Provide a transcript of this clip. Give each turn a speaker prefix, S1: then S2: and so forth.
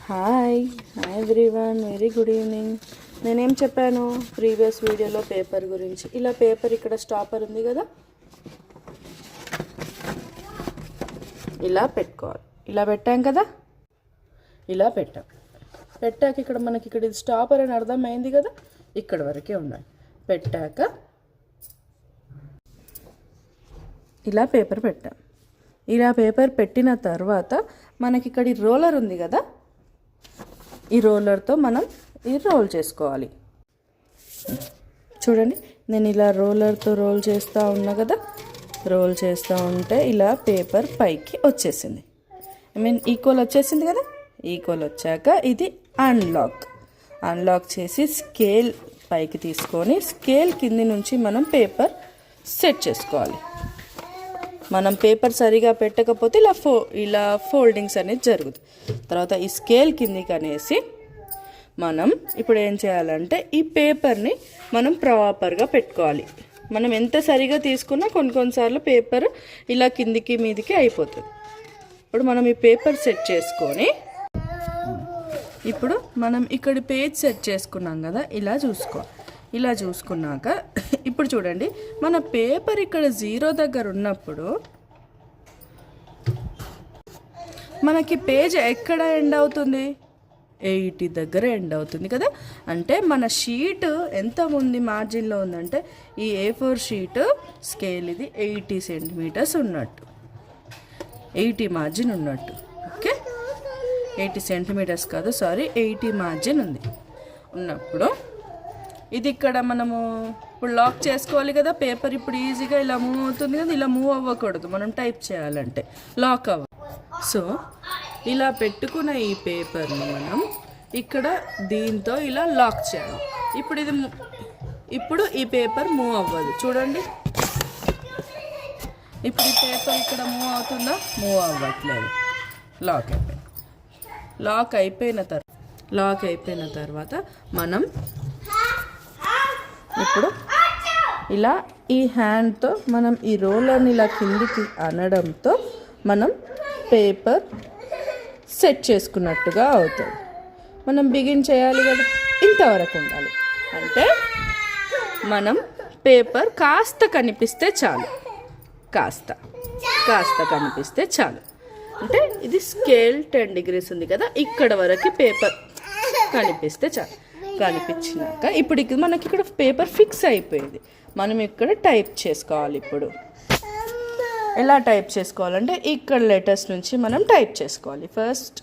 S1: Hi everyone, very good evening. నేనేం చెప్పాను previous వీడియోలో పేపర్ గురించి. ఇలా పేపర్ ఇక్కడ స్టాపర్ ఉంది కదా, ఇలా పెట్టుకోవాలి. ఇలా పెట్టాం కదా, ఇలా పెట్టాక ఇక్కడ మనకి ఇక్కడ ఇది స్టాపర్ అని అర్థమైంది కదా, ఇక్కడ వరకే ఉండాలి. పెట్టాక ఇలా పేపర్ పెట్టాం. ఇలా పేపర్ పెట్టిన తర్వాత మనకి ఇక్కడ ఈ రోలర్ ఉంది కదా, ఈ రోలర్తో మనం ఇది రోల్ చేసుకోవాలి. చూడండి, నేను ఇలా రోలర్తో రోల్ చేస్తూ ఉన్నా కదా. రోల్ చేస్తూ ఉంటే ఇలా పేపర్ పైకి వచ్చేసింది. ఈక్వల్ వచ్చేసింది కదా. ఈక్వల్ వచ్చాక ఇది అన్లాక్ చేసి స్కేల్ పైకి తీసుకొని స్కేల్ కింది నుంచి మనం పేపర్ సెట్ చేసుకోవాలి. మనం పేపర్ సరిగా పెట్టకపోతే ఇలా ఫోల్డింగ్స్ అనేది జరుగుతుంది. తర్వాత ఈ స్కేల్ కిందికి అనేసి మనం ఇప్పుడు ఏం చేయాలంటే ఈ పేపర్ని మనం ప్రాపర్గా పెట్టుకోవాలి. మనం ఎంత సరిగా తీసుకున్నా కొన్నిసార్లు పేపర్ ఇలా కిందికి మీదికి అయిపోతుంది. ఇప్పుడు మనం ఈ పేపర్ సెట్ చేసుకొని ఇప్పుడు మనం ఇక్కడ పేజ్ సెట్ చేసుకున్నాం కదా, ఇలా చూసుకున్నాక ఇప్పుడు చూడండి, మన పేపర్ ఇక్కడ 0 దగ్గర ఉన్నప్పుడు మనకి పేజ్ ఎక్కడ ఎండ్ అవుతుంది? 80 దగ్గర ఎండ్ అవుతుంది కదా. అంటే మన షీట్ ఎంత ఉంది మార్జిన్లో ఉందంటే, ఈ A4 షీట్ స్కేల్ ఇది 80 సెంటీమీటర్స్ ఉన్నట్టు, 80 మార్జిన్ ఉన్నట్టు. ఓకే, 80 సెంటీమీటర్స్ కాదు, 80 మార్జిన్ ఉన్నప్పుడు ఇది ఇక్కడ మనము ఇప్పుడు లాక్ చేసుకోవాలి కదా. పేపర్ ఇప్పుడు ఈజీగా ఇలా మూవ్ అవుతుంది కదా, ఇలా మూవ్ అవ్వకూడదు మనం టైప్ చేయాలంటే, లాక్ అవ్వ. సో ఇలా పెట్టుకున్న ఈ పేపర్ని మనం ఇక్కడ దీంతో ఇలా లాక్ చేయాలి. ఇప్పుడు ఈ పేపర్ మూవ్ అవ్వదు. చూడండి, ఇప్పుడు ఈ పేపర్ ఇక్కడ మూవ్ అవుతుందా? మూవ్ అవ్వట్లేదు. లాక్ అయిపోయిన తర్వాత మనం ఇప్పుడు ఇలా ఈ హ్యాండ్తో మనం ఈ రోలర్ని ఇలా కిందికి అనడంతో మనం పేపర్ సెట్ చేసుకున్నట్టుగా అవుతుంది. మనం బిగిన్ చేయాలి కదా, ఇంతవరకు ఉండాలి. అంటే మనం పేపర్ కాస్త కనిపిస్తే చాలు, కాస్త కనిపిస్తే చాలు. అంటే ఇది స్కేల్ 10 degrees ఉంది కదా, ఇక్కడ వరకు పేపర్ కనిపిస్తే చాలు. కనిపించినాక ఇప్పుడు మనకి ఇక్కడ పేపర్ ఫిక్స్ అయిపోయింది. మనం ఇక్కడ టైప్ చేసుకోవాలి. ఇప్పుడు ఎలా టైప్ చేసుకోవాలంటే ఇక్కడ లెటర్స్ నుంచి మనం టైప్ చేసుకోవాలి. ఫస్ట్